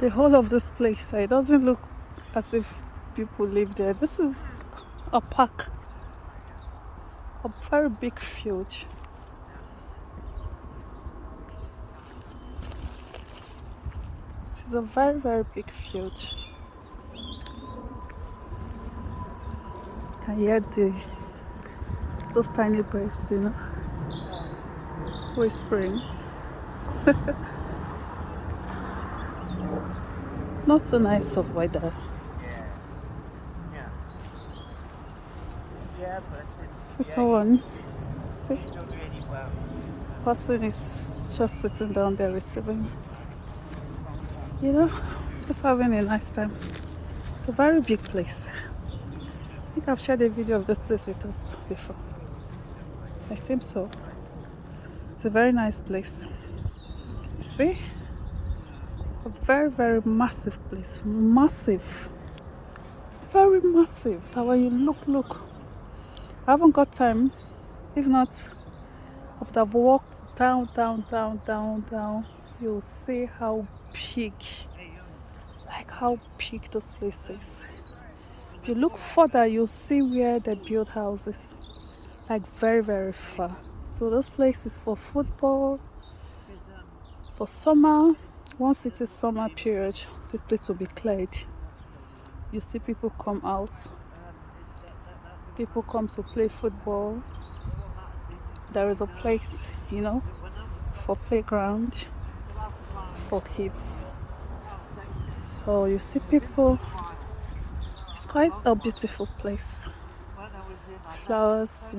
The whole of this place, it doesn't look as if people live there. This is a park, a very big field. It is a very, very big field. You can hear those tiny birds, whispering. Not so nice of weather. So someone, see, person is just sitting down there receiving, just having a nice time. It's a very big place. I think I've shared a video of this place with us before. I think so. It's a very nice place. See? A very, very massive place. Massive. Very massive. That when you look. I haven't got time. If not, after I've walked down, you'll see how big, how big this place is. If you look further, you'll see where they build houses. Very, very far. So this place is for football, for summer. Once it is summer period, this place will be cleared. You see people come out. People come to play football. There is a place, for playground for kids. So you see people. It's quite a beautiful place. Flowers,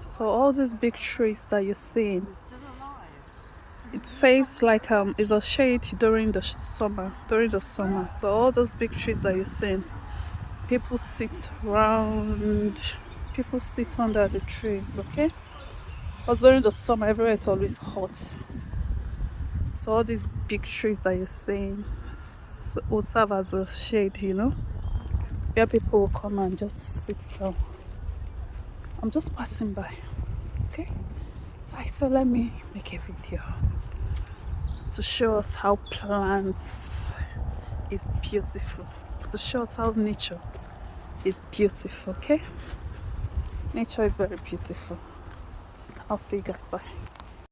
So all these big trees that you're seeing, it saves it's a shade during the summer. So all those big trees that you're seeing, people sit around, people sit under the trees, okay? Because during the summer, everywhere is always hot. So all these big trees that you're seeing will serve as a shade, where people will come and just sit down. I'm just passing by, okay? So let me make a video to show us how plants is beautiful, to show us how nature is beautiful, okay? Nature is very beautiful. I'll see you guys, bye.